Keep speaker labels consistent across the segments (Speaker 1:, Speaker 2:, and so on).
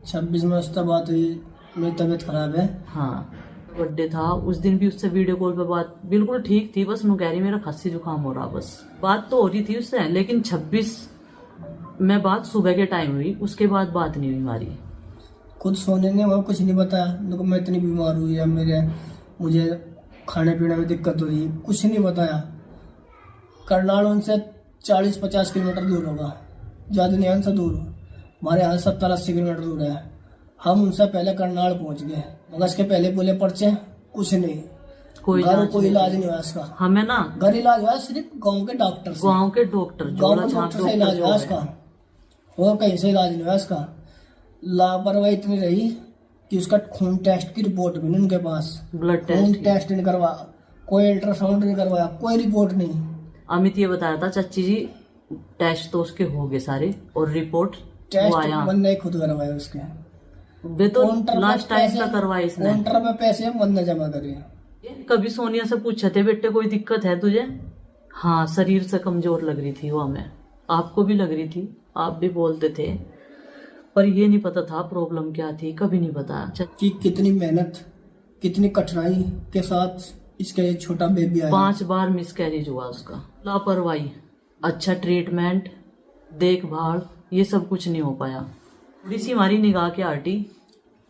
Speaker 1: 26 में उसका बात हुई, मेरी तबीयत खराब है।
Speaker 2: हाँ, बर्थडे था उस दिन भी उससे वीडियो कॉल पे बात बिल्कुल ठीक थी, बस नु कह रही मेरा खांसी जुकाम हो रहा, बस बात तो हो रही थी उससे। लेकिन 26 में बात सुबह के टाइम हुई, उसके बाद बात नहीं हुई हमारी।
Speaker 1: खुद सोने ने वो कुछ नहीं बताया, देखो मैं इतनी बीमार हुई है, मुझे खाने पीने में दिक्कत हो रही है, कुछ नहीं बताया। करनाल उनसे 40-50 किलोमीटर दूर होगा, ज़्यादा नहीं, उनसे दूर। हमारे यहाँ 70-80 किलोमीटर दूर है। हम उनसे पहले करनाल पहुँच गए, मगर इसके पहले बोले पर्चे कुछ नहीं, घर कोई इलाज नहीं हुआ इसका।
Speaker 2: हमें ना
Speaker 1: घर इलाज हुआ सिर्फ गाँव के डॉक्टर से,
Speaker 2: गाँव के डॉक्टर
Speaker 1: से इलाज हुआ इसका, और कहीं से इलाज नहीं हुआ इसका। लापरवाही इतनी रही कि उसका खून टेस्ट की रिपोर्ट भी नहीं उनके पास,
Speaker 2: ब्लड
Speaker 1: खून
Speaker 2: टेस्ट
Speaker 1: टेस्ट नहीं करवा, कोई अल्ट्रासाउंड नहीं करवाया, कोई रिपोर्ट नहीं।
Speaker 2: अमित ये बताया था चाची जी टेस्ट तो उसके हो गए सारे और रिपोर्ट
Speaker 1: टेस्ट
Speaker 2: आया,
Speaker 1: मन ने खुद करवाए उसके,
Speaker 2: वे तो लास्ट टाइम का करवाए इसने।
Speaker 1: काउंटर पे पैसे मन ने जमा करे।
Speaker 2: कभी सोनिया से पूछे थे बेटे कोई दिक्कत है तुझे? हाँ, शरीर से कमजोर लग रही थी वो, हमें आपको भी लग रही थी, आप भी बोलते थे, पर ये नहीं पता था प्रॉब्लम क्या थी, कभी नहीं बताया
Speaker 1: कि कितनी मेहनत कितनी कठिनाई के साथ इसका ये छोटा बेबी आया।
Speaker 2: 5 बार मिसकैरेज हुआ उसका। लापरवाही, अच्छा ट्रीटमेंट, देखभाल, ये सब कुछ नहीं हो पाया। थोड़ी सी हमारी निगाह के आटी,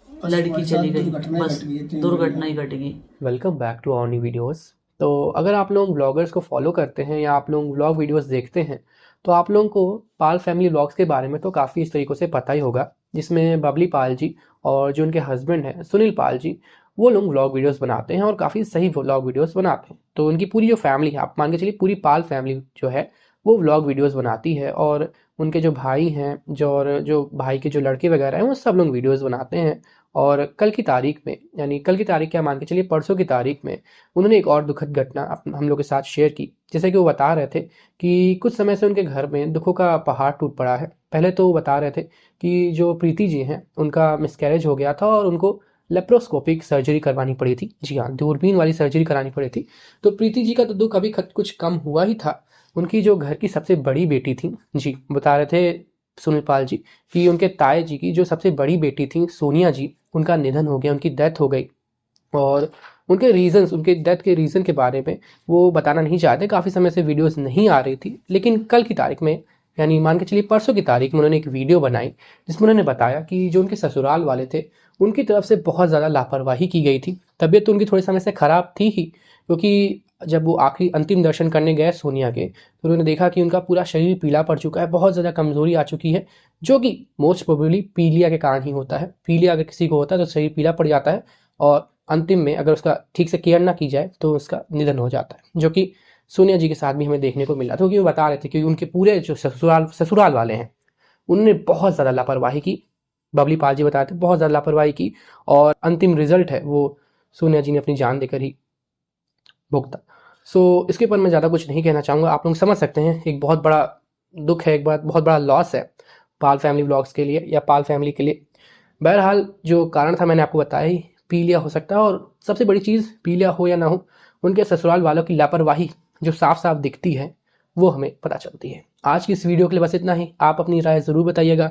Speaker 2: लड़की चली गई, बस दुर्घटना ही घट गई।
Speaker 3: Welcome back to our new videos. तो अगर आप लोग ब्लॉगर्स को फॉलो करते हैं या आप लोग ब्लॉग वीडियोस देखते हैं तो आप लोगों को पाल फैमिली ब्लॉग्स के बारे में तो काफ़ी इस तरीक़ों से पता ही होगा, जिसमें बबली पाल जी और जो उनके हस्बैंड हैं सुनील पाल जी, वो लोग व्लॉग वीडियोस बनाते हैं और काफ़ी सही व्लॉग वीडियोस बनाते हैं। तो उनकी पूरी जो फैमिली है, आप मान के चलिए पूरी पाल फैमिली जो है वो व्लॉग वीडियोस बनाती है, और उनके जो भाई हैं जो भाई के जो लड़के वगैरह हैं वो सब लोग वीडियोस बनाते हैं। और कल की तारीख में, यानी कल की तारीख क्या मान के चलिए परसों की तारीख में, उन्होंने एक और दुखद घटना हम लोग के साथ शेयर की। जैसे कि वो बता रहे थे कि कुछ समय से उनके घर में दुखों का पहाड़ टूट पड़ा है। पहले तो वो बता रहे थे कि जो प्रीति जी हैं उनका मिसकैरेज हो गया था और उनको लेप्रोस्कोपिक सर्जरी करवानी पड़ी थी। जी हाँ, दूरबीन वाली सर्जरी करानी पड़ी थी। तो प्रीति जी का तो दुख अभी कुछ कम हुआ ही था। उनकी जो घर की सबसे बड़ी बेटी थी, जी बता रहे थे सुनील पाल जी, कि उनके ताए जी की जो सबसे बड़ी बेटी थी सोनिया जी, उनका निधन हो गया, उनकी डेथ हो गई। और उनके रीजंस, उनके डेथ के रीज़न के बारे में वो बताना नहीं चाहते, काफ़ी समय से वीडियोस नहीं आ रही थी। लेकिन कल की तारीख में, यानी मान के चलिए परसों की तारीख में, उन्होंने एक वीडियो बनाई जिसमें उन्होंने बताया कि जो उनके ससुराल वाले थे उनकी तरफ से बहुत ज़्यादा लापरवाही की गई थी। तबीयत तो उनकी थोड़े समय से ख़राब थी ही, क्योंकि जब वो आखिरी अंतिम दर्शन करने गए सोनिया के, तो उन्होंने देखा कि उनका पूरा शरीर पीला पड़ चुका है, बहुत ज़्यादा कमज़ोरी आ चुकी है, जो कि मोस्ट प्रोबेबली पीलिया के कारण ही होता है। पीलिया अगर किसी को होता है तो शरीर पीला पड़ जाता है और अंतिम में अगर उसका ठीक से केयर ना की जाए तो उसका निधन हो जाता है, जो कि सोनिया जी के साथ भी हमें देखने को मिला था। क्योंकि वो बता रहे थे कि उनके पूरे जो ससुराल वाले हैं उन्होंने बहुत ज़्यादा लापरवाही की। बबली पाल जी बता रहे थे बहुत ज़्यादा लापरवाही की, और अंतिम रिजल्ट है वो सोनिया जी ने अपनी जान देकर ही भुगता। सो इसके ऊपर मैं ज़्यादा कुछ नहीं कहना चाहूँगा, आप लोग समझ सकते हैं एक बहुत बड़ा दुख है, एक बहुत बड़ा लॉस है पाल फैमिली व्लॉग्स के लिए या पाल फैमिली के लिए। बहरहाल जो कारण था मैंने आपको बताया ही, पीलिया हो सकता है, और सबसे बड़ी चीज़ पीलिया हो या ना हो, उनके ससुराल वालों की लापरवाही जो साफ साफ दिखती है वो हमें पता चलती है। आज की इस वीडियो के लिए बस इतना ही। आप अपनी राय ज़रूर बताइएगा।